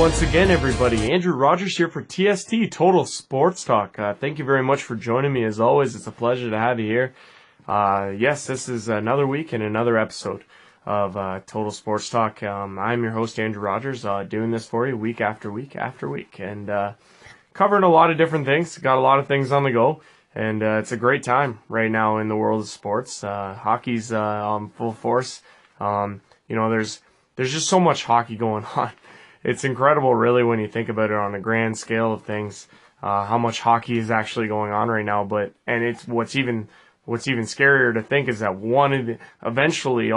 once again, everybody. Andrew Rogers here for TST, Total Sports Talk. Thank you very much for joining me. As always, it's a pleasure to have you here. Yes, this is another week and another episode of Total Sports Talk. I'm your host, Andrew Rogers, doing this for you week after week after week, and covering a lot of different things. Got a lot of things on the go, and it's a great time right now in the world of sports. Hockey's on full force. There's just so much hockey going on. It's incredible, really, when you think about it on a grand scale of things, how much hockey is actually going on right now. And it's what's even scarier to think is that eventually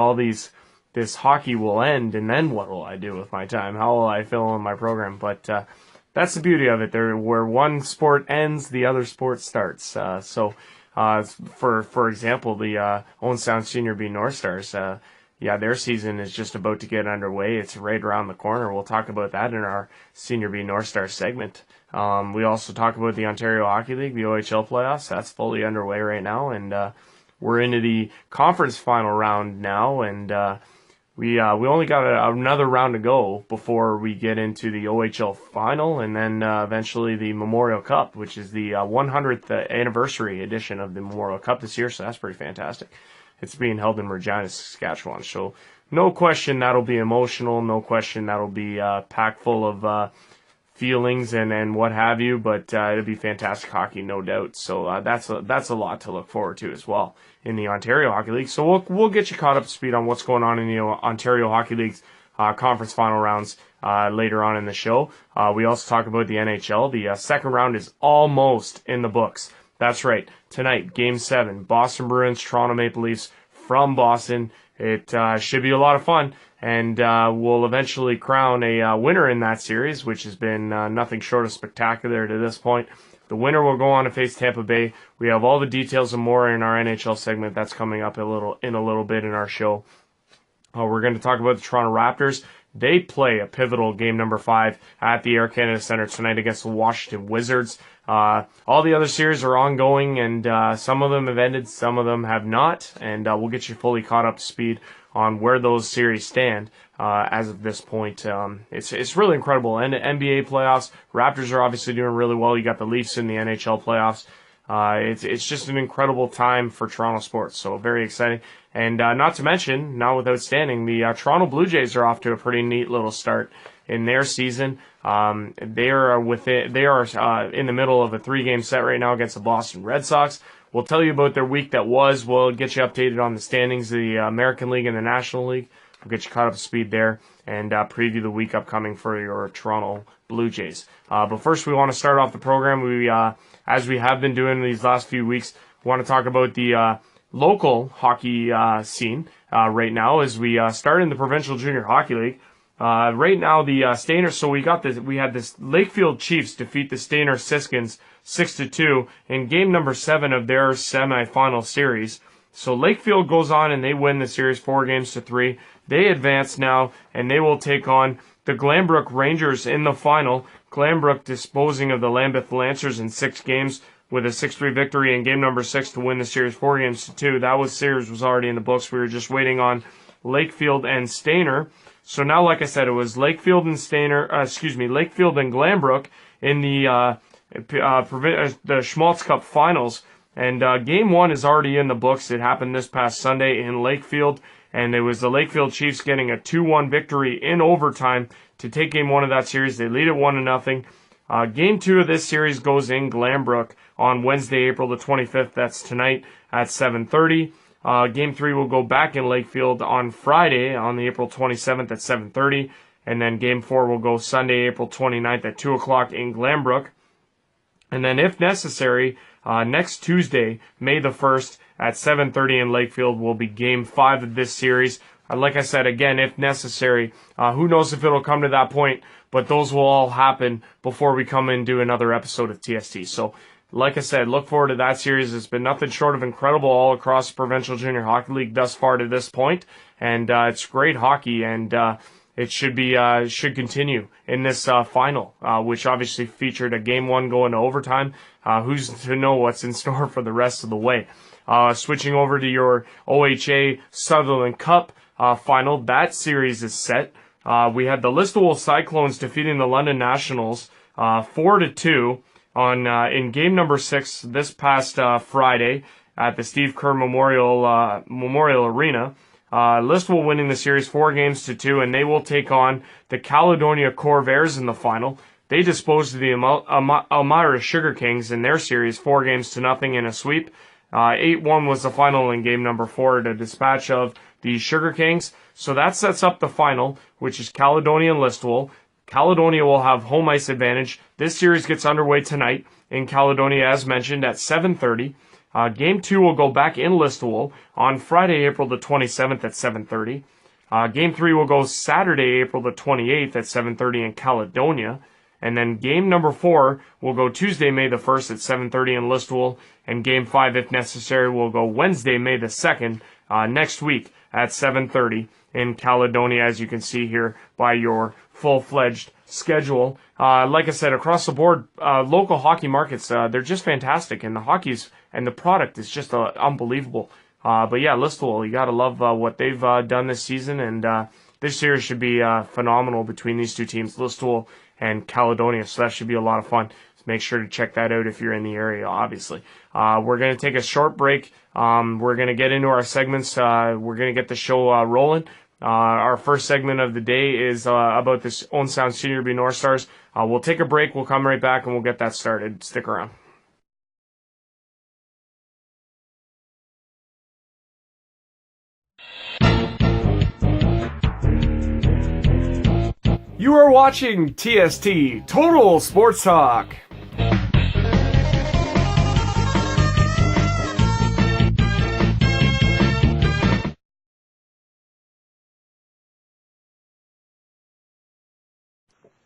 this hockey will end, and then what will I do with my time? How will I fill in my program? But that's the beauty of it. Where one sport ends, the other sport starts. For example, the Owen Sound Senior B North Stars. Their season is just about to get underway. It's right around the corner. We'll talk about that in our Senior B North Star segment. We also talk about the Ontario Hockey League, the OHL Playoffs. That's fully underway right now, and we're into the conference final round now, and we only got another round to go before we get into the OHL final, and then eventually the Memorial Cup, which is the 100th anniversary edition of the Memorial Cup this year, so that's pretty fantastic. It's being held in Regina, Saskatchewan. So no question that'll be emotional. No question that'll be packed full of feelings and what have you. But it'll be fantastic hockey, no doubt. So that's a lot to look forward to as well in the Ontario Hockey League. So we'll get you caught up to speed on what's going on in the Ontario Hockey League's conference final rounds later on in the show. We also talk about the NHL. The second round is almost in the books. That's right. Tonight, Game 7, Boston Bruins, Toronto Maple Leafs from Boston. It should be a lot of fun, and we'll eventually crown a winner in that series, which has been nothing short of spectacular to this point. The winner will go on to face Tampa Bay. We have all the details and more in our NHL segment. That's coming up in a little bit in our show. We're going to talk about the Toronto Raptors. They play a pivotal game number 5 at the Air Canada Centre tonight against the Washington Wizards. All the other series are ongoing, and some of them have ended, some of them have not, and we'll get you fully caught up to speed on where those series stand as of this point. It's really incredible. And NBA playoffs, Raptors are obviously doing really well. You got the Leafs in the NHL playoffs. It's just an incredible time for Toronto sports, so very exciting. And not to mention, notwithstanding, the Toronto Blue Jays are off to a pretty neat little start in their season. They are in the middle of a 3-game set right now against the Boston Red Sox. We'll tell you about their week that was. We'll get you updated on the standings of the American League and the National League. We'll get you caught up to speed there and preview the week upcoming for your Toronto Blue Jays. But first, we want to start off the program. As we have been doing these last few weeks, we want to talk about the local hockey scene right now as we start in the Provincial Junior Hockey League. Right now, the Stainer. So we had this Lakefield Chiefs defeat the Stainer Siskins 6-2 in game number 7 of their semifinal series. So Lakefield goes on and they win the series 4-3. They advance now and they will take on the Glanbrook Rangers in the final. Glanbrook disposing of the Lambeth Lancers in 6 games with a 6-3 victory in game number 6 to win the series 4-2. That series was already in the books. We were just waiting on Lakefield and Stainer. So now, like I said, it was Lakefield and Glanbrook in the Schmaltz Cup Finals. And Game 1 is already in the books. It happened this past Sunday in Lakefield. And it was the Lakefield Chiefs getting a 2-1 victory in overtime to take Game 1 of that series. They lead it 1-0. Game 2 of this series goes in Glanbrook on Wednesday, April the 25th. That's tonight at 7:30. Game 3 will go back in Lakefield on Friday on the April 27th at 7:30. And then Game 4 will go Sunday, April 29th at 2 o'clock in Glanbrook. And then if necessary, next Tuesday, May the 1st at 7:30 in Lakefield will be Game 5 of this series. Like I said, again, if necessary, who knows if it'll come to that point, but those will all happen before we come and do another episode of TST. So, like I said, look forward to that series. It's been nothing short of incredible all across the Provincial Junior Hockey League thus far to this point, and it's great hockey, and it should continue in this final, which obviously featured a Game 1 going to overtime. Who's to know what's in store for the rest of the way? Switching over to your OHA Sutherland Cup final, that series is set. we had the Listowel Cyclones defeating the London Nationals 4-2 on in game number 6 this past Friday at the Steve Kerr Memorial Arena. Listowel winning the series 4-2, and they will take on the Caledonia Corvairs in the final. They disposed of the Elmira Sugar Kings in their series 4-0 in a sweep. 8-1 was the final in game number 4 to dispatch of the Sugar Kings. So that sets up the final, which is Caledonia and Listowel. Caledonia will have home ice advantage. This series gets underway tonight in Caledonia, as mentioned, at 7:30. Game 2 will go back in Listowel on Friday, April the 27th at 7:30. Game 3 will go Saturday, April the 28th at 7:30 in Caledonia. And then game number 4 will go Tuesday, May the 1st at 7:30 in Listowel. And game 5, if necessary, will go Wednesday, May the 2nd, next week at 7:30 in Caledonia, as you can see here by your full-fledged schedule. Like I said, across the board, local hockey markets, they're just fantastic. And the hockey's and the product is just unbelievable. But yeah, Listowel, you got to love what they've done this season. And this series should be phenomenal between these two teams, Listowel and Caledonia. So that should be a lot of fun. So make sure to check that out if you're in the area, obviously. We're going to take a short break. We're going to get into our segments. We're going to get the show rolling. Our first segment of the day is about this Owen Sound Senior B North Stars. We'll take a break. We'll come right back and we'll get that started. Stick around. You are watching TST, Total Sports Talk.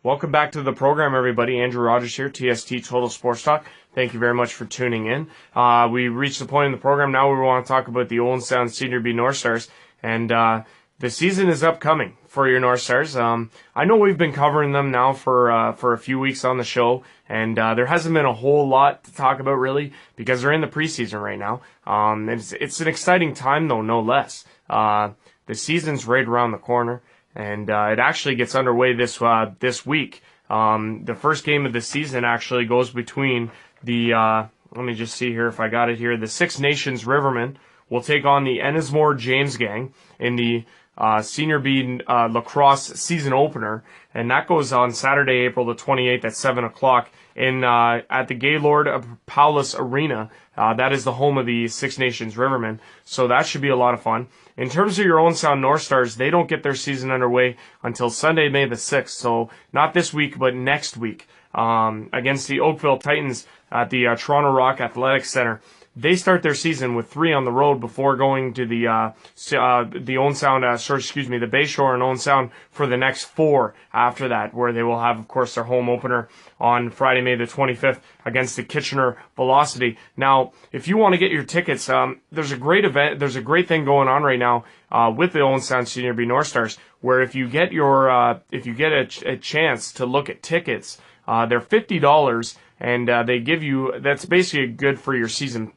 Welcome back to the program, everybody. Andrew Rogers here, TST Total Sports Talk. Thank you very much for tuning in. We reached the point in the program now where we want to talk about the Owen Sound Senior B North Stars. And the season is upcoming for your North Stars. I know we've been covering them now for a few weeks on the show, and there hasn't been a whole lot to talk about really because they're in the preseason right now. It's an exciting time though, no less. The season's right around the corner, and it actually gets underway this week. The first game of the season actually goes between the let me just see here if I got it here. The Six Nations Rivermen will take on the Ennismore James Gang in the Senior B lacrosse season opener, and that goes on Saturday, April the 28th at 7 o'clock at the Gaylord Paulus Arena. That is the home of the Six Nations Rivermen, so that should be a lot of fun. In terms of your Owen Sound North Stars, they don't get their season underway until Sunday, May the 6th, so not this week, but next week, against the Oakville Titans at the Toronto Rock Athletic Center. They start their season with 3 on the road before going to the Owen Sound, the Bayshore and Owen Sound for the next 4 after that, where they will have, of course, their home opener on Friday, May the 25th against the Kitchener Velocity. Now, if you want to get your tickets, there's a great event, there's a great thing going on right now with the Owen Sound Senior B North Stars, where if you get a chance to look at tickets, they're $50, and they give you, that's basically good for your season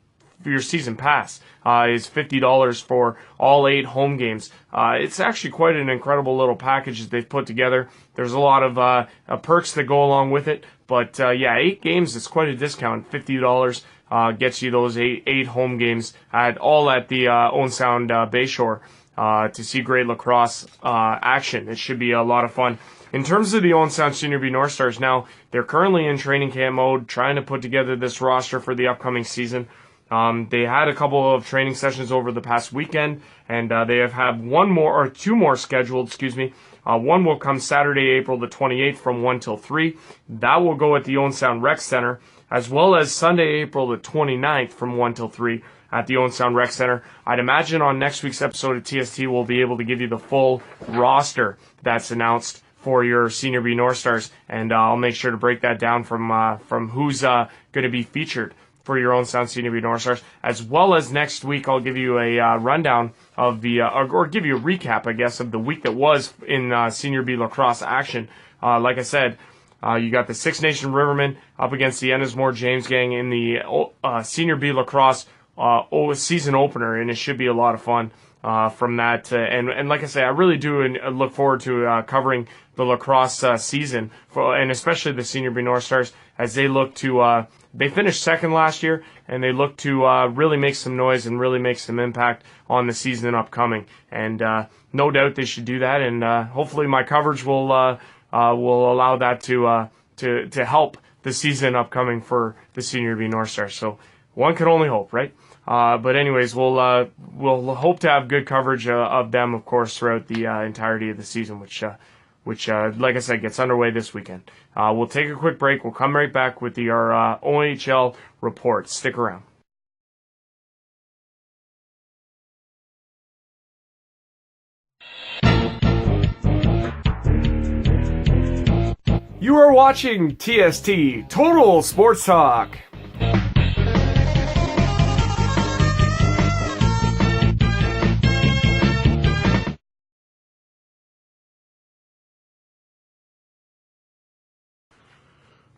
pass, is $50 for all 8 home games. It's actually quite an incredible little package that they've put together. There's a lot of perks that go along with it, but 8 games is quite a discount. $50 gets you those eight home games at the Owen Sound Bayshore to see great lacrosse action. It should be a lot of fun. In terms of the Owen Sound Senior B North Stars now, they're currently in training camp mode, trying to put together this roster for the upcoming season. They had a couple of training sessions over the past weekend, and they have had 2 more scheduled, one will come Saturday, April the 28th from 1 till 3. That will go at the Owen Sound Rec Center, as well as Sunday, April the 29th from 1 till 3 at the Owen Sound Rec Center. I'd imagine on next week's episode of TST we'll be able to give you the full roster that's announced for your Senior B North Stars, and I'll make sure to break that down from who's going to be featured for your Owen Sound Senior B North Stars, as well as next week I'll give you a rundown of the, or give you a recap, I guess, of the week that was in Senior B lacrosse action. Like I said, you got the Six Nation Rivermen up against the Ennismore James Gang in the Senior B lacrosse season opener, and it should be a lot of fun from that. And like I say, I really do look forward to covering the lacrosse season, and especially the Senior B North Stars, as they look to they finished second last year, and they look to really make some noise and really make some impact on the season upcoming. And no doubt they should do that, and hopefully my coverage will allow that to help the season upcoming for the Senior B North Stars. So one can only hope, right? But anyways, we'll hope to have good coverage of them, of course, throughout the entirety of the season, which like I said, gets underway this weekend. We'll take a quick break. We'll come right back with our OHL report. Stick around. You are watching TST, Total Sports Talk.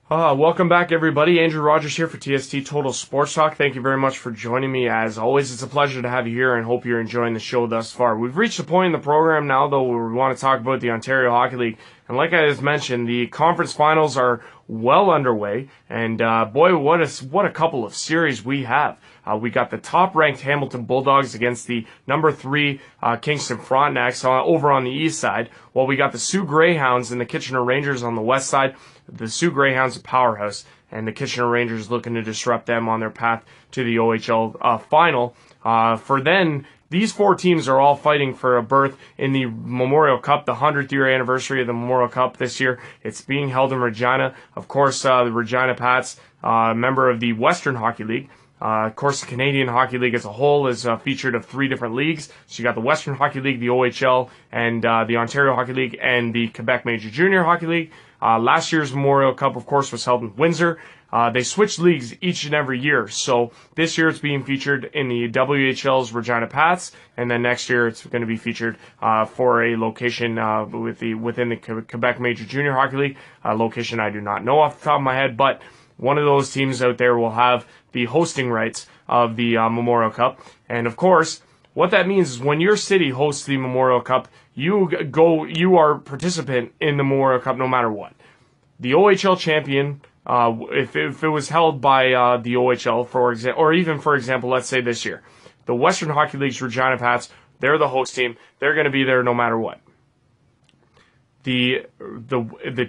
Welcome back, everybody. Andrew Rogers here for TST Total Sports Talk. Thank you very much for joining me. As always, it's a pleasure to have you here, and hope you're enjoying the show thus far. We've reached a point in the program now, though, where we want to talk about the Ontario Hockey League. And like I just mentioned, the conference finals are well underway, and boy, what a couple of series we have. We got the top-ranked Hamilton Bulldogs against the number 3 Kingston Frontenacs over on the east side, while we got the Sioux Greyhounds and the Kitchener Rangers on the west side. The Sioux Greyhounds a powerhouse, and the Kitchener Rangers looking to disrupt them on their path to the OHL final. For then, these 4 teams are all fighting for a berth in the Memorial Cup, the 100th year anniversary of the Memorial Cup this year. It's being held in Regina. Of course, the Regina Pats, member of the Western Hockey League. Of course, the Canadian Hockey League as a whole is featured of 3 different leagues. So you got the Western Hockey League, the OHL, and the Ontario Hockey League, and the Quebec Major Junior Hockey League. Last year's Memorial Cup, of course, was held in Windsor. They switch leagues each and every year. So this year it's being featured in the WHL's Regina Pats, and then next year it's going to be featured for a location within the Quebec Major Junior Hockey League, a location I do not know off the top of my head, but one of those teams out there will have the hosting rights of the Memorial Cup. And of course, what that means is when your city hosts the Memorial Cup, you are a participant in the Memorial Cup no matter what. The OHL champion, if it was held by the OHL, for example, or even for example, let's say this year, the Western Hockey League's Regina Pats, they're the host team. They're going to be there no matter what. The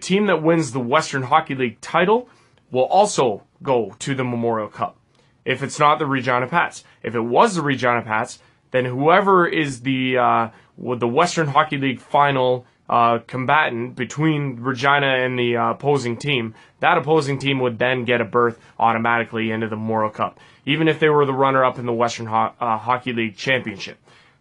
team that wins the Western Hockey League title will also go to the Memorial Cup. If it's not the Regina Pats, if it was the Regina Pats, then whoever is the Western Hockey League final combatant between Regina and the opposing team, that opposing team would then get a berth automatically into the Memorial Cup, even if they were the runner-up in the Western Hockey League Championship.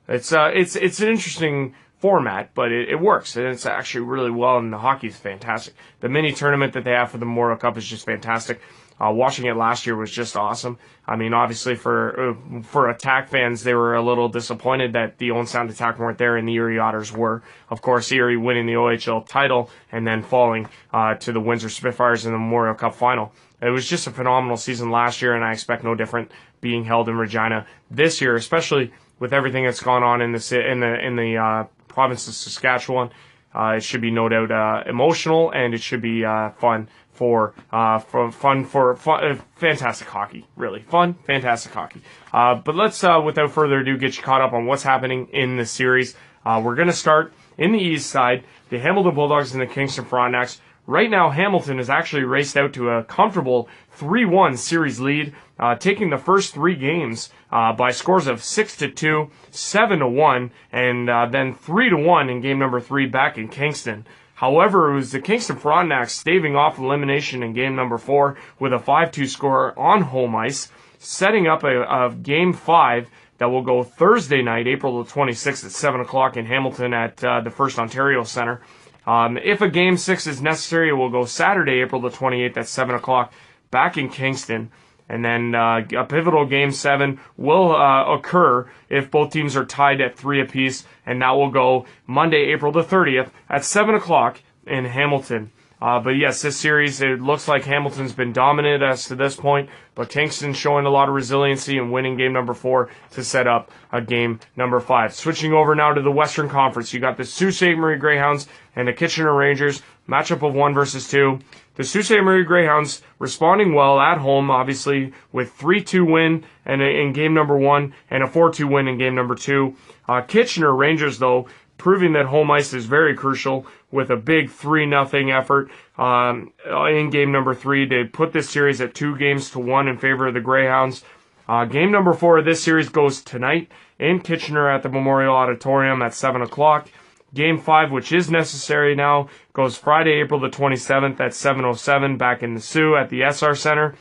It's an interesting format, but it works, and it's actually really well, and the hockey is fantastic. The mini tournament that they have for the Memorial Cup is just fantastic. Watching it last year was just awesome. I mean, obviously for Attack fans, they were a little disappointed that the Owen Sound Attack weren't there and the Erie Otters were. Of course, Erie winning the OHL title and then falling to the Windsor Spitfires in the Memorial Cup final. It was just a phenomenal season last year, and I expect no different being held in Regina this year, especially with everything that's gone on in the province of Saskatchewan. It should be no doubt emotional, and it should be fun for fantastic hockey, really fun, fantastic hockey. But let's, without further ado, get you caught up on what's happening in the series. We're going to start in the east side, the Hamilton Bulldogs and the Kingston Frontenacs. Right now, Hamilton has actually raced out to a comfortable 3-1 series lead, taking the first 3 games by scores of 6-2, 7-1, and then 3-1 in game number 3 back in Kingston. However, it was the Kingston Frontenacs staving off elimination in game number 4 with a 5-2 score on home ice, setting up a game 5 that will go Thursday night, April the 26th at 7 o'clock in Hamilton at the First Ontario Centre. If a game 6 is necessary, it will go Saturday, April the 28th at 7 o'clock back in Kingston. And then a pivotal game 7 will occur if both teams are tied at 3 apiece, and that will go Monday, April the 30th at 7 o'clock in Hamilton. But yes, this series, it looks like Hamilton's been dominant as to this point, but Kingston's showing a lot of resiliency and winning game number 4 to set up a game number 5. Switching over now to the Western Conference, you got the Sault Ste. Marie Greyhounds and the Kitchener Rangers, matchup of 1 versus 2. The Sault Ste. Marie Greyhounds responding well at home, obviously, with 3-2 win in game number 1 and a 4-2 win in game number 2. Kitchener Rangers, though, proving that home ice is very crucial with a big 3-0 effort in game number 3. They put this series at 2-1 in favor of the Greyhounds. Game number 4 of this series goes tonight in Kitchener at the Memorial Auditorium at 7 o'clock. Game 5, which is necessary now, goes Friday, April the 27th at 7:07 back in the Sioux at the SR Center.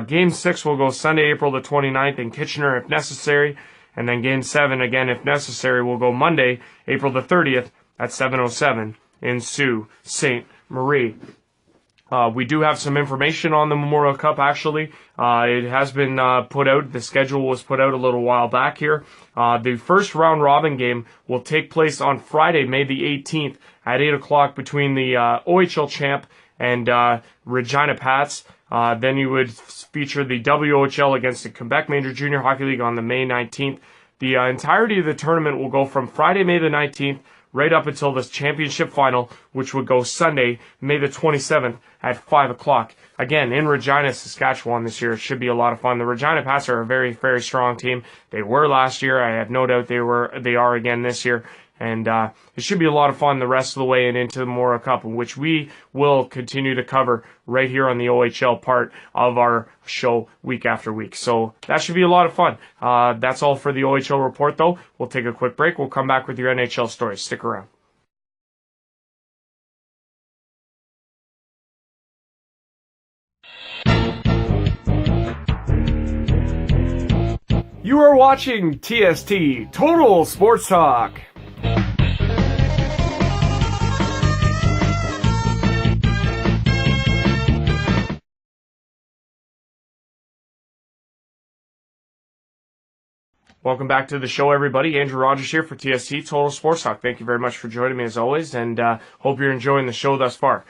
Game 6 will go Sunday, April the 29th in Kitchener if necessary. And then Game 7, again, if necessary, will go Monday, April the 30th at 7:07 in Sault Ste. Marie. We do have some information on the Memorial Cup, actually. It has been put out. The schedule was put out a little while back here. The first round robin game will take place on Friday, May the 18th at 8 o'clock between the OHL champ and Regina Pats. Then you would feature the WOHL against the Quebec Major Junior Hockey League on the May 19th. The entirety of the tournament will go from Friday, May the 19th, right up until the championship final, which would go Sunday, May the 27th at 5 o'clock. Again, in Regina, Saskatchewan this year. It should be a lot of fun. The Regina Pats are a very, very strong team. They were last year. I have no doubt they are again this year. And it should be a lot of fun the rest of the way and into the Memorial Cup, which we will continue to cover right here on the OHL part of our show week after week. So that should be a lot of fun. That's all for the OHL report, though. We'll take a quick break. We'll come back with your NHL stories. Stick around. You are watching TST, Total Sports Talk. Welcome back to the show, everybody. Andrew Rogers here for TST Total Sports Talk. Thank you very much for joining me as always, and hope you're enjoying the show thus far.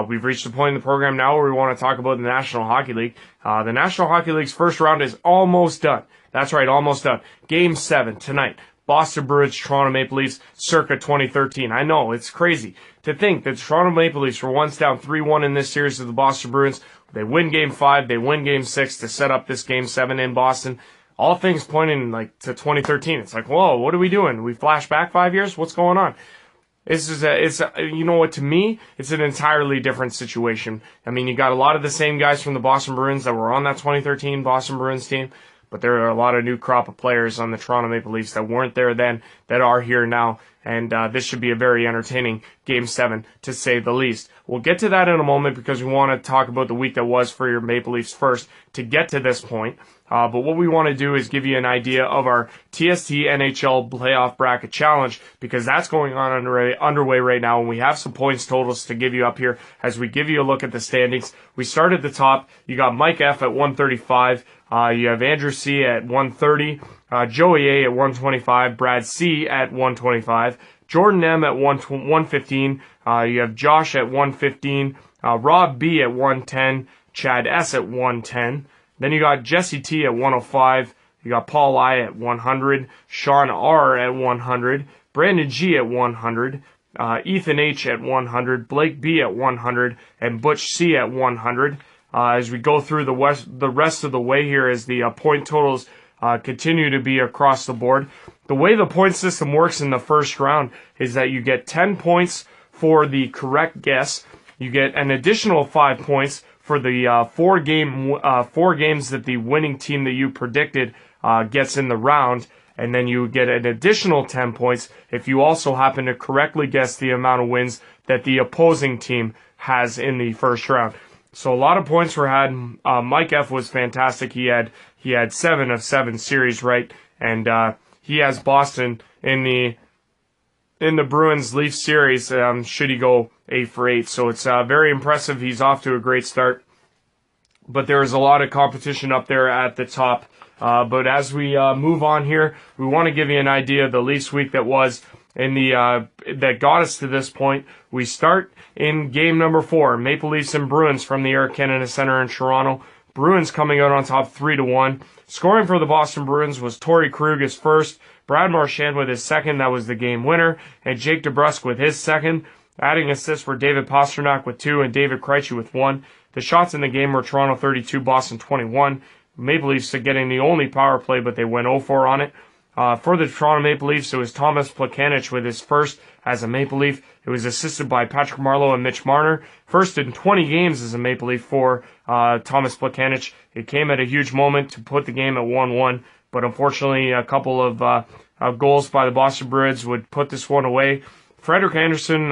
We've reached a point in the program now where we want to talk about the National Hockey League. The National Hockey League's first round is almost done. That's right, almost done. Game 7 tonight. Boston Bruins, Toronto Maple Leafs, circa 2013. I know, it's crazy to think that Toronto Maple Leafs were once down 3-1 in this series of the Boston Bruins. They win Game 5, they win Game 6 to set up this Game 7 in Boston. All things pointing to 2013. It's like, whoa, what are we doing? We flash back 5 years? What's going on? You know what, to me, it's an entirely different situation. I mean, you got a lot of the same guys from the Boston Bruins that were on that 2013 Boston Bruins team, but there are a lot of new crop of players on the Toronto Maple Leafs that weren't there then, that are here now, and this should be a very entertaining Game 7, to say the least. We'll get to that in a moment because we want to talk about the week that was for your Maple Leafs first to get to this point. But what we want to do is give you an idea of our TST NHL Playoff Bracket Challenge, because that's going on underway right now, and we have some points totals to give you up here as we give you a look at the standings. We start at the top. You got Mike F at 135. You have Andrew C at 130. Joey A at 125. Brad C at 125. Jordan M at 115. You have Josh at 115. Rob B at 110. Chad S at 110. Then you got Jesse T at 105. You got Paul I at 100. Sean R at 100. Brandon G at 100. Ethan H at 100. Blake B at 100. And Butch C at 100. As we go through the rest of the way here, as the point totals continue to be across the board. The way the point system works in the first round is that you get 10 points for the correct guess. You get an additional 5 points for the four games that the winning team that you predicted gets in the round, and then you get an additional 10 points if you also happen to correctly guess the amount of wins that the opposing team has in the first round. So a lot of points were had. Mike F was fantastic. He had 7 of 7 series right, and he has Boston in the Bruins Leafs series. Should he go 8 for 8? So it's very impressive. He's off to a great start. But there is a lot of competition up there at the top. But as we move on here, we want to give you an idea of the Leafs week that was. in the that got us to this point. We start in game number 4, Maple Leafs and Bruins from the Air Canada Centre in Toronto. Bruins coming out on top 3-1. Scoring for the Boston Bruins was Torrey Krug his first, Brad Marchand with his second, that was the game winner, and Jake DeBrusk with his second. Adding assists were David Pastrnak with 2 and David Krejci with 1. The shots in the game were Toronto 32, Boston 21. Maple Leafs getting the only power play, but they went 0-4 on it. For the Toronto Maple Leafs, it was Thomas Plekanec with his first as a Maple Leaf. It was assisted by Patrick Marleau and Mitch Marner. First in 20 games as a Maple Leaf for Thomas Plekanec. It came at a huge moment to put the game at 1-1, but unfortunately a couple of goals by the Boston Bruins would put this one away. Frederik Andersen,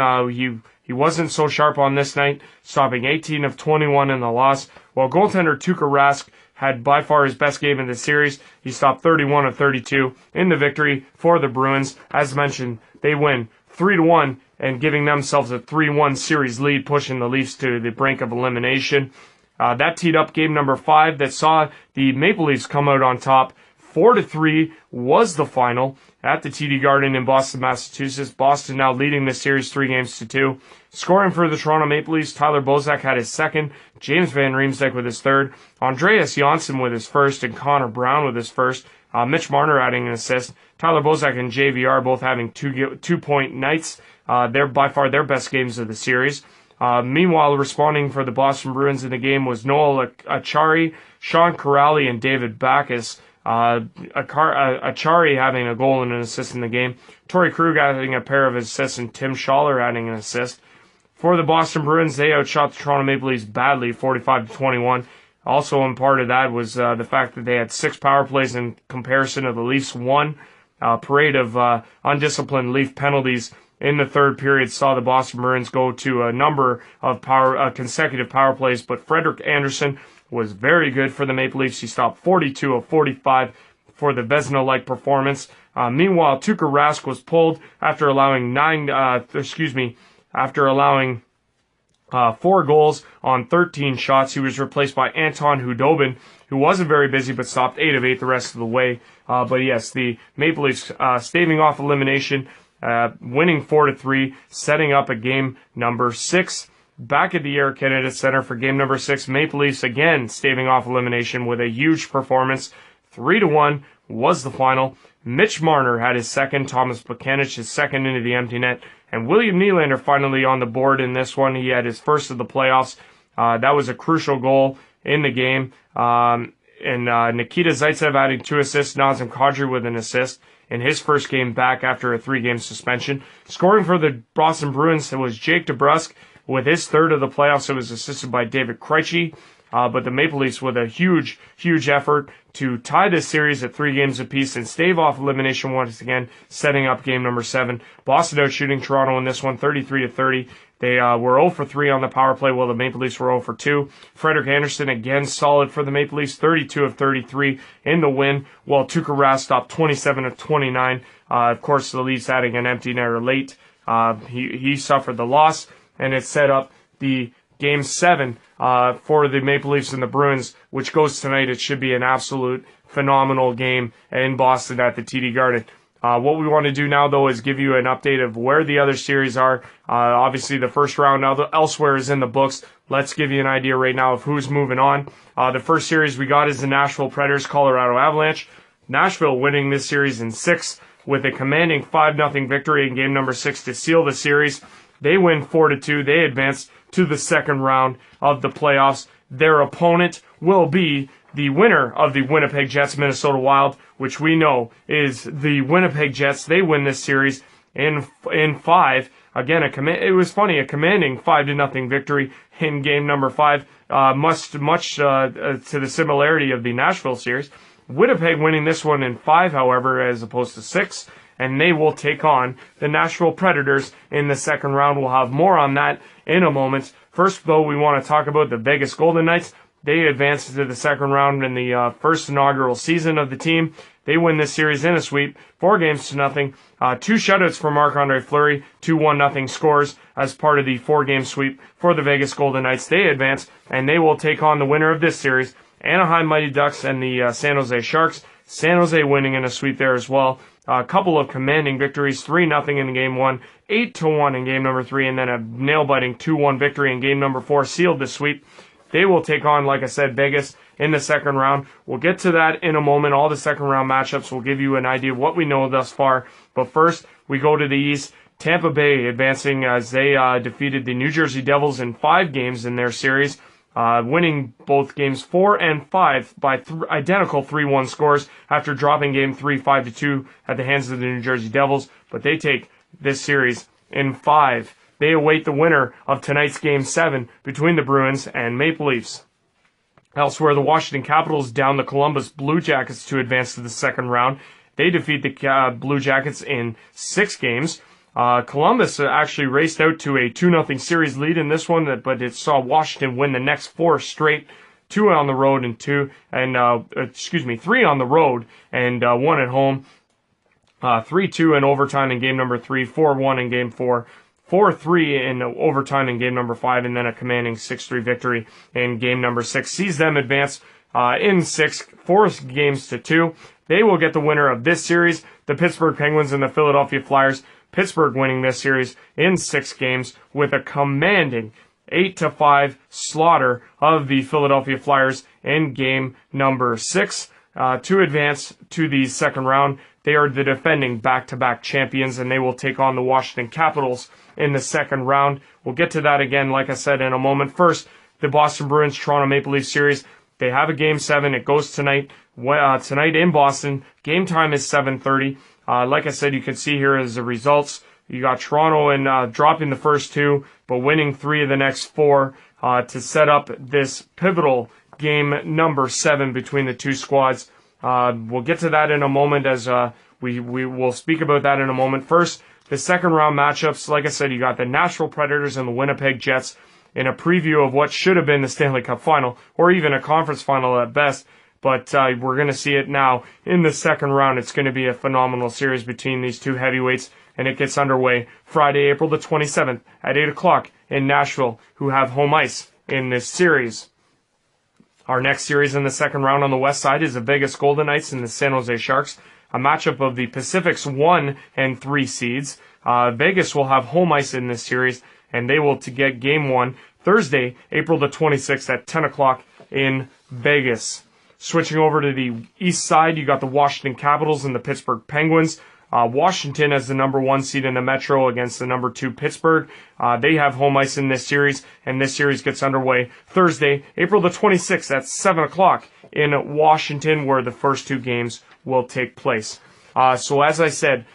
he wasn't so sharp on this night, stopping 18 of 21 in the loss, while goaltender Tuukka Rask had by far his best game in the series. He stopped 31 of 32 in the victory for the Bruins. As mentioned, they win 3-1 and giving themselves a 3-1 series lead, pushing the Leafs to the brink of elimination. That teed up game number 5 that saw the Maple Leafs come out on top. 4-3 was the final at the TD Garden in Boston, Massachusetts. Boston now leading the series 3-2. Scoring for the Toronto Maple Leafs, Tyler Bozak had his second, James Van Riemsdyk with his third, Andreas Johnsson with his first, and Connor Brown with his first. Mitch Marner adding an assist. Tyler Bozak and JVR both having 2-point nights. They're by far their best games of the series. Meanwhile, responding for the Boston Bruins in the game was Noel Acciari, Sean Corrali, and David Backes. Acciari having a goal and an assist in the game. Torrey Krug adding a pair of assists, and Tim Schaller adding an assist. For the Boston Bruins, they outshot the Toronto Maple Leafs badly, 45-21. Also, in part of that was the fact that they had 6 power plays in comparison to the Leafs' 1. Parade of undisciplined Leaf penalties in the third period saw the Boston Bruins go to a number of consecutive power plays, but Frederik Andersen was very good for the Maple Leafs. He stopped 42 of 45 for the Vezina-like performance. Meanwhile, Tuukka Rask was pulled after allowing 4 goals on 13 shots. He was replaced by Anton Hudobin, who wasn't very busy but stopped 8 of 8 the rest of the way. But yes, the Maple Leafs staving off elimination, winning 4-3, setting up a game number 6. Back at the Air Canada Centre for game number 6, Maple Leafs again staving off elimination with a huge performance. 3-1 was the final. Mitch Marner had his second, Thomas Plekanec his second into the empty net, and William Nylander finally on the board in this one. He had his first of the playoffs. That was a crucial goal in the game. And Nikita Zaitsev adding 2 assists, Nazem Kadri with an assist in his first game back after a 3-game suspension. Scoring for the Boston Bruins, it was Jake DeBrusk with his third of the playoffs. It was assisted by David Krejci. But the Maple Leafs with a huge effort to tie this series at 3 games apiece and stave off elimination once again, setting up game number 7. Boston out shooting Toronto in this one, 33-30. They were 0-3 on the power play, while the Maple Leafs were 0-2. Frederik Andersen again solid for the Maple Leafs, 32 of 33 in the win, while Tuukka Rask stopped 27 of 29. Of course, the Leafs adding an empty netter late. He suffered the loss, and it set up the Game 7 for the Maple Leafs and the Bruins, which goes tonight. It should be an absolute phenomenal game in Boston at the TD Garden. What we want to do now, though, is give you an update of where the other series are. Obviously, the first round now elsewhere is in the books. Let's give you an idea right now of who's moving on. The first series we got is the Nashville Predators, Colorado Avalanche. Nashville winning this series in 6 with a commanding 5-0 victory in game number 6 to seal the series. They win 4-2. They advance to the second round of the playoffs. Their opponent will be the winner of the Winnipeg Jets Minnesota Wild, which we know is the Winnipeg Jets. They win this series in 5. Again, it was funny, a commanding 5-0 victory in game number 5, much to the similarity of the Nashville series. Winnipeg winning this one in 5, however, as opposed to 6. And they will take on the Nashville Predators in the second round. We'll have more on that in a moment. First, though, we want to talk about the Vegas Golden Knights. They advanced to the second round in the first inaugural season of the team. They win this series in a sweep, 4-0. 2 shutouts for Marc-Andre Fleury, 2 1-0 scores as part of the 4-game sweep for the Vegas Golden Knights. They advance, and they will take on the winner of this series, Anaheim Mighty Ducks and the San Jose Sharks. San Jose winning in a sweep there as well. A couple of commanding victories, 3-0 in game 1, 8-1 in game number 3, and then a nail-biting 2-1 victory in game number 4 sealed the sweep. They will take on, like I said, Vegas in the second round. We'll get to that in a moment. All the second round matchups will give you an idea of what we know thus far. But first, we go to the East. Tampa Bay advancing as they defeated the New Jersey Devils in 5 games in their series, winning both games 4 and 5 by identical 3-1 scores after dropping game 3 5-2 at the hands of the New Jersey Devils. But they take this series in 5. They await the winner of tonight's Game 7 between the Bruins and Maple Leafs. Elsewhere, the Washington Capitals down the Columbus Blue Jackets to advance to the second round. They defeat the Blue Jackets in 6 games. Columbus actually raced out to a 2-0 series lead in this one, but it saw Washington win the next 4 straight, 2 on the road and 3 on the road and 1 at home. 3-2 in overtime in game number 3, 4-1 in game 4, 4-3 in overtime in game number 5, and then a commanding 6-3 victory in game number 6. Sees them advance in 4 games to 2. They will get the winner of this series, the Pittsburgh Penguins and the Philadelphia Flyers. Pittsburgh winning this series in 6 games with a commanding 8-5 slaughter of the Philadelphia Flyers in game number 6 to advance to the second round. They are the defending back-to-back champions, and they will take on the Washington Capitals in the second round. We'll get to that again, like I said, in a moment. First, the Boston Bruins Toronto Maple Leafs series. They have a Game 7. It goes tonight. Tonight in Boston. Game time is 7:30. Like I said, you can see here as the results. You got Toronto dropping the first 2, but winning 3 of the next 4 to set up this pivotal game number 7 between the 2 squads. We'll get to that in a moment as we will speak about that in a moment. First, the second round matchups. Like I said, you got the Nashville Predators and the Winnipeg Jets in a preview of what should have been the Stanley Cup final or even a conference final at best. But we're going to see it now in the second round. It's going to be a phenomenal series between these 2 heavyweights, and it gets underway Friday, April the 27th at 8 o'clock in Nashville, who have home ice in this series. Our next series in the second round on the west side is the Vegas Golden Knights and the San Jose Sharks, a matchup of the Pacific's 1 and 3 seeds. Vegas will have home ice in this series, and they will get Game 1 Thursday, April the 26th at 10 o'clock in Vegas. Switching over to the east side, you got the Washington Capitals and the Pittsburgh Penguins. Washington as the number 1 seed in the Metro against the number 2 Pittsburgh. They have home ice in this series, and this series gets underway Thursday, April the 26th at 7 o'clock in Washington, where the first 2 games will take place. So as I said,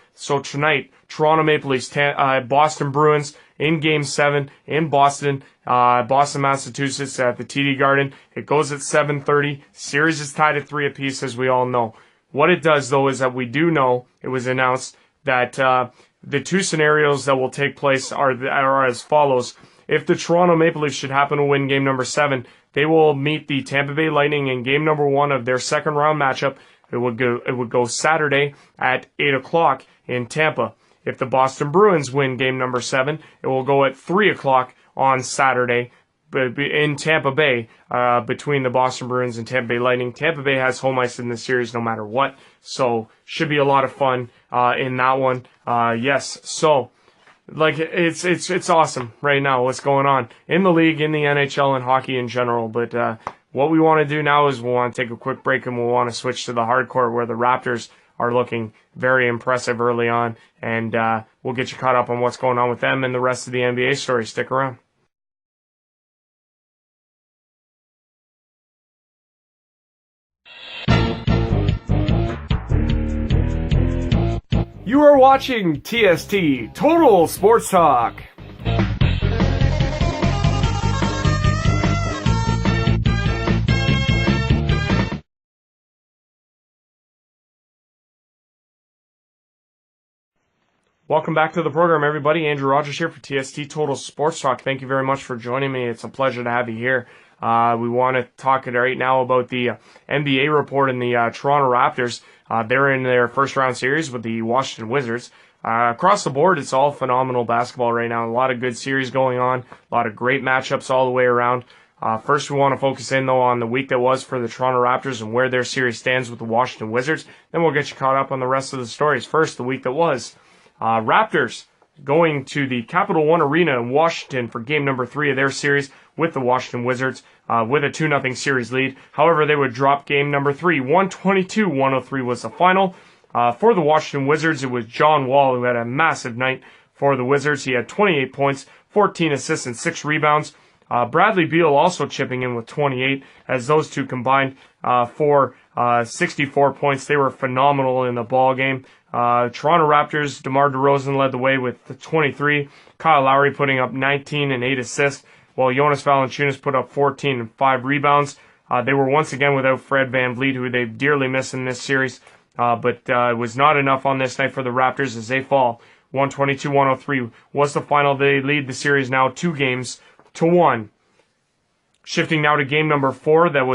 tonight, Toronto Maple Leafs, Boston Bruins in Game 7 in Boston, Massachusetts at the TD Garden. It goes at 7:30. Series is tied at 3 apiece, as we all know. What it does, though, is that we do know, it was announced, that the 2 scenarios that will take place are as follows. If the Toronto Maple Leafs should happen to win game number 7, they will meet the Tampa Bay Lightning in game number 1 of their second round matchup. It would go Saturday at 8 o'clock in Tampa. If the Boston Bruins win game number 7, it will go at 3 o'clock on Saturday in Tampa Bay, between the Boston Bruins and Tampa Bay Lightning. Tampa Bay has home ice in this series no matter what, so should be a lot of fun in that one. Yes, so it's awesome right now what's going on in the league, in the NHL, and hockey in general. But what we want to do now is we want to take a quick break, and we'll want to switch to the hardcourt, where the Raptors are looking very impressive early on, and we'll get you caught up on what's going on with them and the rest of the NBA story. Stick around. You are watching TST, Total Sports Talk. Welcome back to the program, everybody. Andrew Rogers here for TST Total Sports Talk. Thank you very much for joining me. It's a pleasure to have you here. We want to talk right now about the NBA report in the Toronto Raptors. They're in their first round series with the Washington Wizards. Across the board, it's all phenomenal basketball right now. A lot of good series going on. A lot of great matchups all the way around. First, we want to focus in, though, on the week that was for the Toronto Raptors and where their series stands with the Washington Wizards. Then we'll get you caught up on the rest of the stories. First, the week that was. Raptors going to the Capital One Arena in Washington for game number 3 of their series with the Washington Wizards with a 2-0 series lead. However, they would drop game number 3. 122-103 was the final. For the Washington Wizards, it was John Wall who had a massive night for the Wizards. He had 28 points, 14 assists, and 6 rebounds. Bradley Beal also chipping in with 28, as those two combined for 64 points. They were phenomenal in the ball game. Toronto Raptors, DeMar DeRozan led the way with 23. Kyle Lowry putting up 19 and 8 assists, while Jonas Valanciunas put up 14 and 5 rebounds. They were once again without Fred VanVleet, who they've dearly missed in this series, but it was not enough on this night for the Raptors as they fall. 122-103 was the final. They lead the series now 2-1. Shifting now to game number 4 that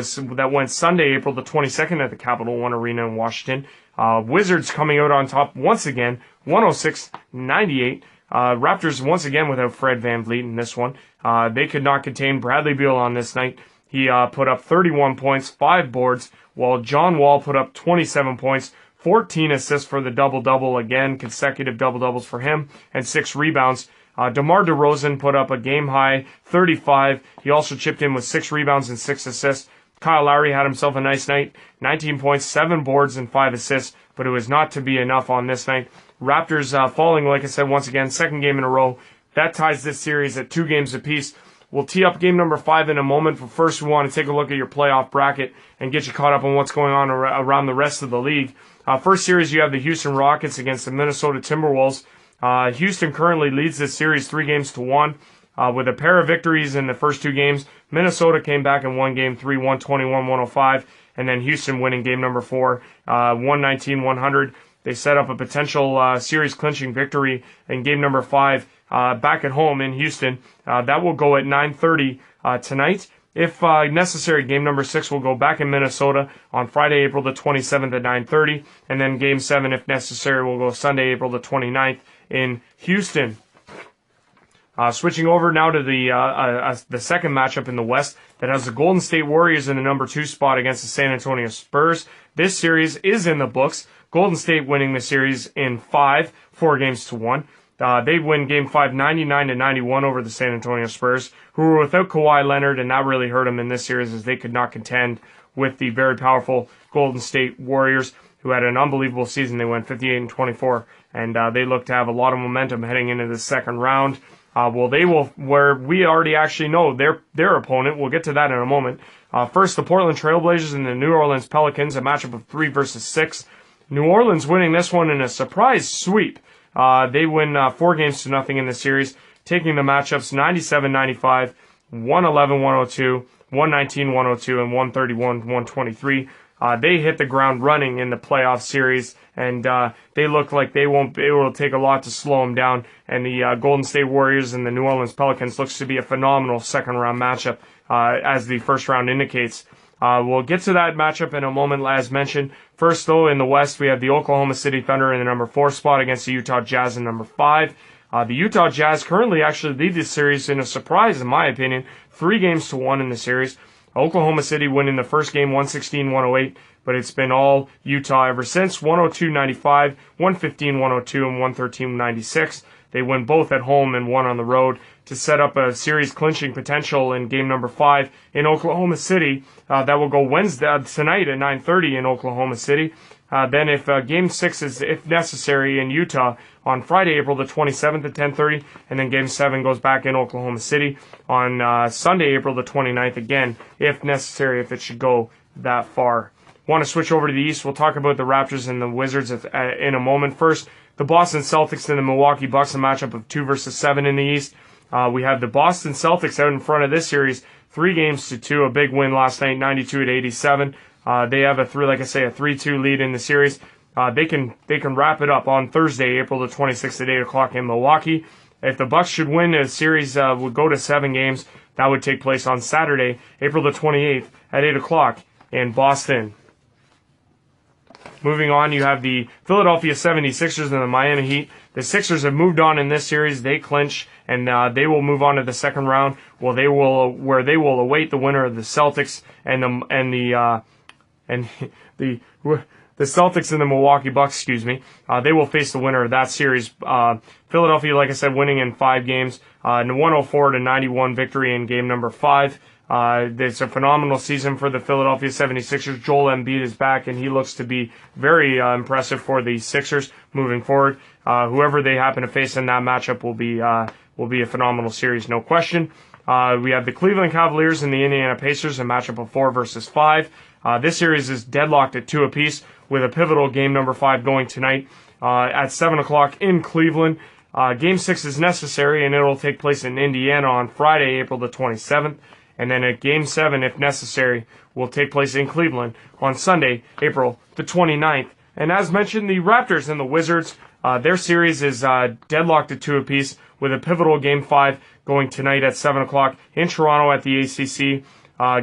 went Sunday, April the 22nd at the Capital One Arena in Washington. Wizards coming out on top once again, 106-98. Raptors once again without Fred VanVleet in this one. They could not contain Bradley Beal on this night. He put up 31 points, 5 boards, while John Wall put up 27 points, 14 assists for the double-double, again, consecutive double-doubles for him, and 6 rebounds. DeMar DeRozan put up a game-high 35. He also chipped in with 6 rebounds and 6 assists. Kyle Lowry had himself a nice night, 19 points, 7 boards, and 5 assists, but it was not to be enough on this night. Raptors falling, like I said, once again, second game in a row. That ties this series at 2 games apiece. We'll tee up game number 5 in a moment, but first we want to take a look at your playoff bracket and get you caught up on what's going on around the rest of the league. First series, you have the Houston Rockets against the Minnesota Timberwolves. Houston currently leads this series 3-1 with a pair of victories in the first 2 games. Minnesota came back and won game 3, 121-105, and then Houston winning game number 4, 119-100. They set up a potential series clinching victory in game number 5 back at home in Houston. That will go at 9:30 tonight. If necessary, game number 6 will go back in Minnesota on Friday, April the 27th at 9:30, and then game 7, if necessary, will go Sunday, April the 29th in Houston. Switching over now to the second matchup in the West that has the Golden State Warriors in the number 2 spot against the San Antonio Spurs. This series is in the books. Golden State winning the series in 5, 4-1. They win Game 5 99-91 over the San Antonio Spurs, who were without Kawhi Leonard, and that really hurt them in this series as they could not contend with the very powerful Golden State Warriors, who had an unbelievable season. They went 58-24, and they look to have a lot of momentum heading into the second round. They will, where we already actually know their opponent. We'll get to that in a moment. First, the Portland Trailblazers and the New Orleans Pelicans, a matchup of 3 versus 6. New Orleans winning this one in a surprise sweep. They win 4-0 in the series, taking the matchups 97-95, 111-102, 119-102, and 131-123. They hit the ground running in the playoff series, and they look like it will take a lot to slow them down. And the Golden State Warriors and the New Orleans Pelicans looks to be a phenomenal second-round matchup, as the first round indicates. We'll get to that matchup in a moment, as mentioned. First, though, in the West, we have the Oklahoma City Thunder in the number 4 spot against the Utah Jazz in number 5. The Utah Jazz currently actually lead this series in a surprise, in my opinion, 3-1 in the series. Oklahoma City winning the first game 116-108, but it's been all Utah ever since, 102-95, 115-102, and 113-96. They win both at home and 1 on the road to set up a series clinching potential in game number 5 in Oklahoma City. That will go Wednesday tonight at 9:30 in Oklahoma City. Then if game 6 is, if necessary, in Utah on Friday, April the 27th at 10:30, and then game 7 goes back in Oklahoma City on Sunday, April the 29th, again, if necessary, if it should go that far. Want to switch over to the East. We'll talk about the Raptors and the Wizards in a moment. First, the Boston Celtics and the Milwaukee Bucks, a matchup of 2 versus 7 in the East. We have the Boston Celtics out in front of this series, 3-2, a big win last night, 92-87. They have a 3-2 lead in the series. They can wrap it up on Thursday, April the 26th at 8 o'clock in Milwaukee. If the Bucks should win, the series would go to 7 games. That would take place on Saturday, April the 28th at 8 o'clock in Boston. Moving on, you have the Philadelphia 76ers and the Miami Heat. The Sixers have moved on in this series. They clinch, and they will move on to the second round. Where they will await the winner of the Celtics and the Celtics and the Milwaukee Bucks. They will face the winner of that series. Philadelphia, like I said, winning in 5 games. 104-91 victory in game number 5. It's a phenomenal season for the Philadelphia 76ers. Joel Embiid is back, and he looks to be very impressive for the Sixers moving forward. Whoever they happen to face in that matchup will be a phenomenal series, no question. We have the Cleveland Cavaliers and the Indiana Pacers, a matchup of 4 versus 5. This series is deadlocked at 2 apiece, with a pivotal game number 5 going tonight at 7 o'clock in Cleveland. Game 6 is necessary, and it will take place in Indiana on Friday, April the 27th. And then a Game 7, if necessary, will take place in Cleveland on Sunday, April the 29th. And as mentioned, the Raptors and the Wizards, their series is deadlocked at 2 apiece, with a pivotal Game 5 going tonight at 7 o'clock in Toronto at the ACC.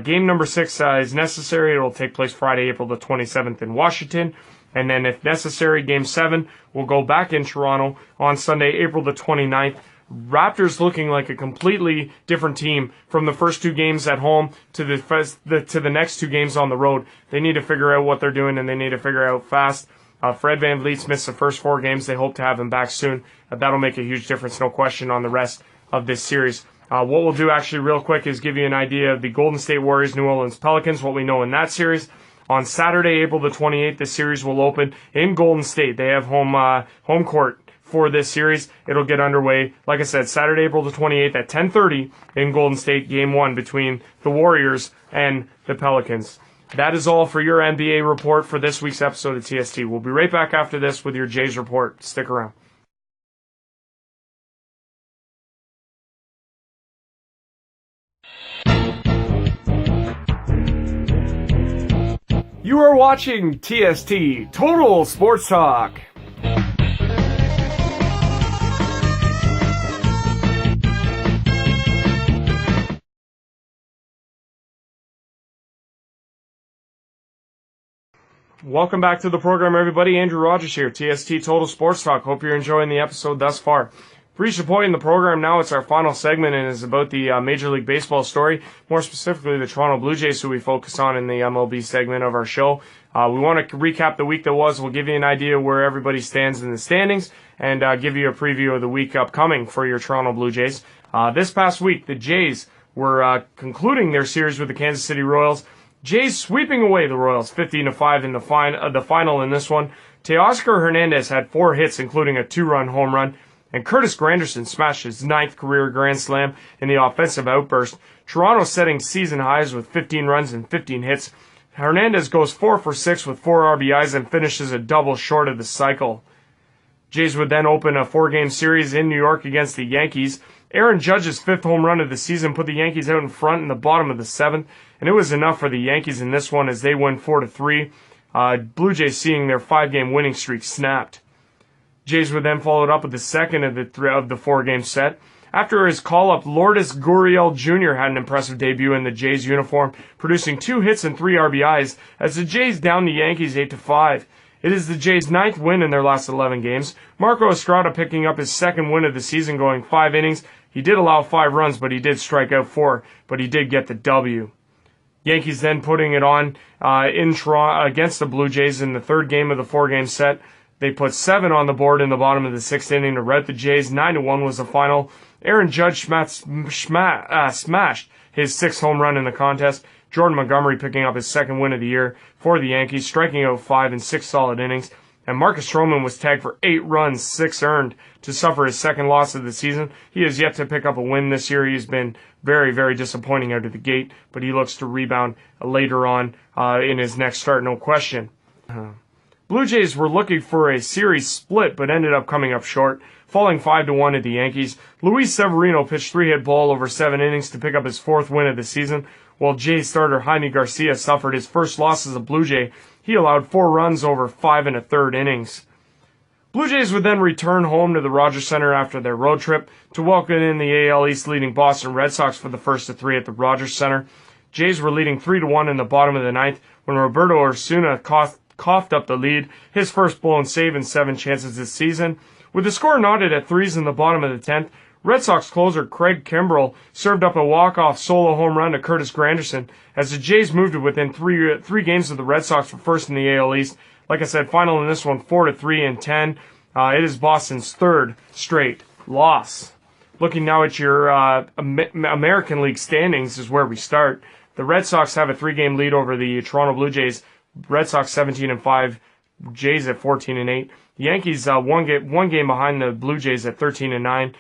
Game number 6 is necessary. It will take place Friday, April the 27th in Washington. And then, if necessary, Game 7 will go back in Toronto on Sunday, April the 29th. Raptors looking like a completely different team from the first 2 games at home to the next 2 games on the road. They need to figure out what they're doing, and they need to figure out fast. Fred VanVleet's missed the first 4 games. They hope to have him back soon. That'll make a huge difference, no question, on the rest of this series. What we'll do actually real quick is give you an idea of the Golden State Warriors, New Orleans Pelicans, what we know in that series. On Saturday, April the 28th, the series will open in Golden State. They have home court for this series. It'll get underway, like I said, Saturday, April the 28th at 10:30 in Golden State, Game 1 between the Warriors and the Pelicans. That is all for your NBA report for this week's episode of TST. We'll be right back after this with your Jays report. Stick around. You are watching TST, Total Sports Talk. Welcome back to the program, everybody. Andrew Rogers here, TST Total Sports Talk. Hope you're enjoying the episode thus far. Reached a point in the program now, it's our final segment, and it's about the Major League Baseball story, more specifically the Toronto Blue Jays, who we focus on in the MLB segment of our show. We want to recap the week that was. We'll give you an idea where everybody stands in the standings, and give you a preview of the week upcoming for your Toronto Blue Jays. This past week, the Jays were concluding their series with the Kansas City Royals. Jays sweeping away the Royals 15-5 in the final in this one. Teoscar Hernandez had 4 hits, including a 2-run home run. And Curtis Granderson smashed his 9th career grand slam in the offensive outburst. Toronto setting season highs with 15 runs and 15 hits. Hernandez goes 4 for 6 with 4 RBIs and finishes a double short of the cycle. Jays would then open a 4-game series in New York against the Yankees. Aaron Judge's 5th home run of the season put the Yankees out in front in the bottom of the 7th, and it was enough for the Yankees in this one as they win 4-3. Blue Jays seeing their 5-game winning streak snapped. Jays would then follow it up with the second of the 4-game set. After his call-up, Lourdes Gurriel Jr. had an impressive debut in the Jays uniform, producing 2 hits and 3 RBIs as the Jays downed the Yankees 8-5. It is the Jays' 9th win in their last 11 games. Marco Estrada picking up his 2nd win of the season, going 5 innings. He did allow 5 runs, but he did strike out 4, but he did get the W. Yankees then putting it on in Toronto against the Blue Jays in the 3rd game of the 4-game set. They put 7 on the board in the bottom of the 6th inning to rout the Jays. 9-1 was the final. Aaron Judge smashed his 6th home run in the contest. Jordan Montgomery picking up his 2nd win of the year for the Yankees, striking out 5 in 6 solid innings. And Marcus Stroman was tagged for 8 runs, 6 earned, to suffer his 2nd loss of the season. He has yet to pick up a win this year. He's been very, very disappointing out of the gate, but he looks to rebound later on in his next start, no question. Blue Jays were looking for a series split, but ended up coming up short, falling 5-1 at the Yankees. Luis Severino pitched 3-hit ball over 7 innings to pick up his 4th win of the season, while Jays starter Jaime Garcia suffered his first loss as a Blue Jay. He allowed 4 runs over 5 1/3 innings. Blue Jays would then return home to the Rogers Center after their road trip to welcome in the AL East leading Boston Red Sox for the first of 3 at the Rogers Center. Jays were leading 3-1 in the bottom of the 9th when Roberto Osuna coughed up the lead, his first blown save in 7 chances this season. With the score knotted at 3s in the bottom of the 10th, Red Sox closer Craig Kimbrell served up a walk-off solo home run to Curtis Granderson as the Jays moved to within three games of the Red Sox for first in the AL East. Like I said, final in this one, 4-3 in 10. It is Boston's third straight loss. Looking now at your American League standings is where we start. The Red Sox have a 3-game lead over the Toronto Blue Jays. Red Sox 17-5, Jays at 14-8. The Yankees one game behind the Blue Jays at 13-9.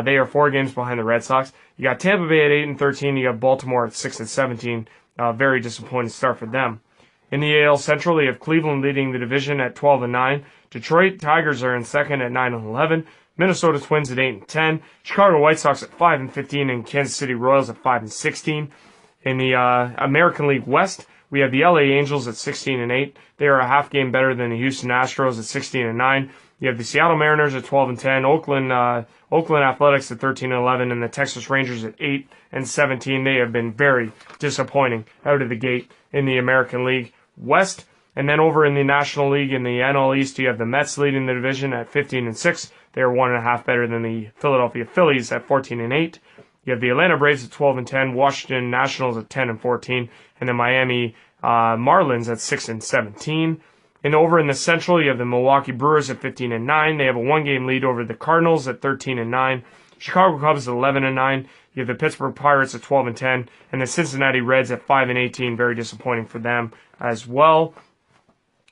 They are 4 games behind the Red Sox. You got Tampa Bay at 8-13. You got Baltimore at 6-17. Very disappointing start for them. In the AL Central, you have Cleveland leading the division at 12-9. Detroit Tigers are in second at 9-11. Minnesota Twins at 8-10. Chicago White Sox at 5-15, and Kansas City Royals at 5-16. In the American League West, we have the LA Angels at 16-8. They are a half game better than the Houston Astros at 16-9. You have the Seattle Mariners at 12-10, Oakland Athletics at 13-11, and the Texas Rangers at 8-17. They have been very disappointing out of the gate in the American League West. And then over in the National League in the NL East, you have the Mets leading the division at 15-6. They are 1.5 better than the Philadelphia Phillies at 14-8. You have the Atlanta Braves at 12-10, Washington Nationals at 10-14, and the Miami Marlins at 6-17. And over in the Central, you have the Milwaukee Brewers at 15-9. They have a 1-game lead over the Cardinals at 13-9. Chicago Cubs at 11-9. You have the Pittsburgh Pirates at 12-10, and the Cincinnati Reds at 5-18. Very disappointing for them as well.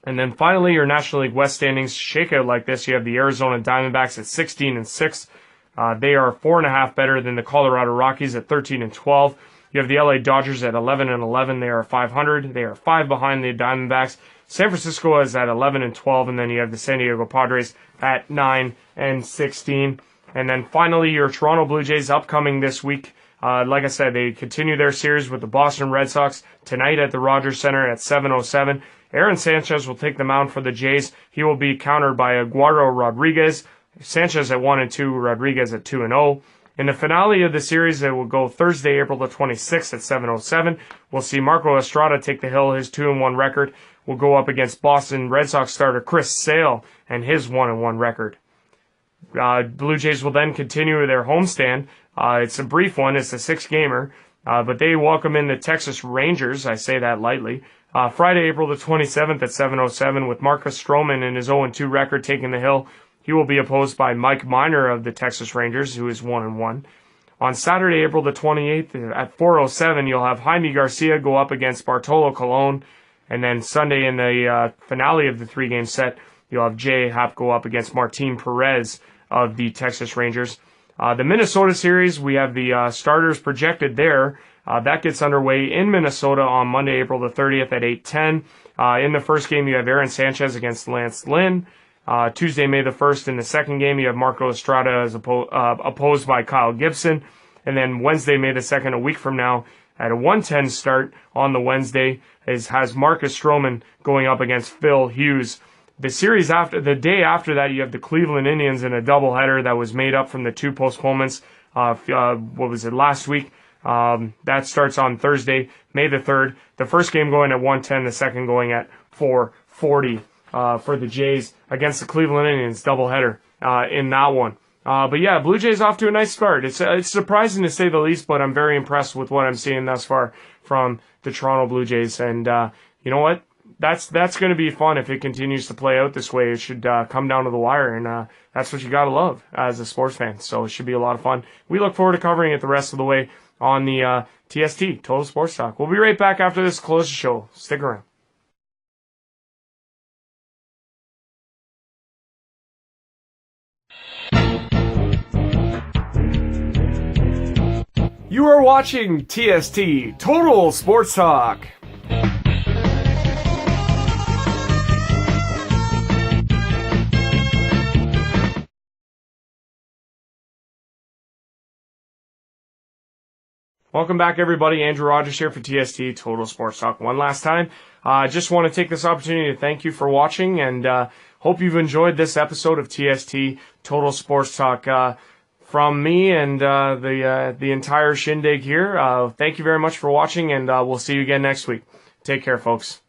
And then finally, your National League West standings shake out like this. You have the Arizona Diamondbacks at 16-6. They are 4.5 better than the Colorado Rockies at 13-12. You have the LA Dodgers at 11-11. They are 500. They are 5 behind the Diamondbacks. San Francisco is at 11-12, and then you have the San Diego Padres at 9-16. And then finally, your Toronto Blue Jays upcoming this week. Like I said, they continue their series with the Boston Red Sox tonight at the Rogers Center at 7:07. Aaron Sanchez will take the mound for the Jays. He will be countered by Eduardo Rodriguez. Sanchez at 1-2, Rodriguez at 2-0. In the finale of the series, it will go Thursday, April the 26th at 7:07. We'll see Marco Estrada take the hill. His 2-1 record will go up against Boston Red Sox starter Chris Sale and his 1-1 record. Blue Jays will then continue their homestand. It's a brief one. It's a 6-gamer. But they welcome in the Texas Rangers. I say that lightly. Friday, April the 27th at 7:07 with Marcus Stroman and his 0-2 record taking the hill. He will be opposed by Mike Minor of the Texas Rangers, who is 1-1. On Saturday, April the 28th at 4:07, you'll have Jaime Garcia go up against Bartolo Colon. And then Sunday in the finale of the 3-game set, you'll have Jay Happ go up against Martin Perez of the Texas Rangers. The Minnesota series, we have the starters projected there. That gets underway in Minnesota on Monday, April the 30th at 8:10. In the first game, you have Aaron Sanchez against Lance Lynn. Tuesday, May the 1st, in the second game, you have Marco Estrada as opposed by Kyle Gibson. And then Wednesday, May the 2nd, a week from now, at a 1:10 start on the Wednesday, has Marcus Stroman going up against Phil Hughes. The day after that, you have the Cleveland Indians in a doubleheader that was made up from the 2 postponements. Last week? That starts on Thursday, May the 3rd. The first game going at 1:10, the second going at 4:40 for the Jays against the Cleveland Indians doubleheader in that one. But yeah, Blue Jays off to a nice start. It's surprising to say the least, but I'm very impressed with what I'm seeing thus far from the Toronto Blue Jays. And you know what? That's going to be fun if it continues to play out this way. It should come down to the wire, and that's what you got to love as a sports fan. So it should be a lot of fun. We look forward to covering it the rest of the way on the TST, Total Sports Talk. We'll be right back after this to close the show. Stick around. You are watching TST, Total Sports Talk. Welcome back, everybody. Andrew Rogers here for TST, Total Sports Talk. One last time, I just want to take this opportunity to thank you for watching, and hope you've enjoyed this episode of TST, Total Sports Talk. From me and the entire shindig here, thank you very much for watching, and we'll see you again next week. Take care, folks.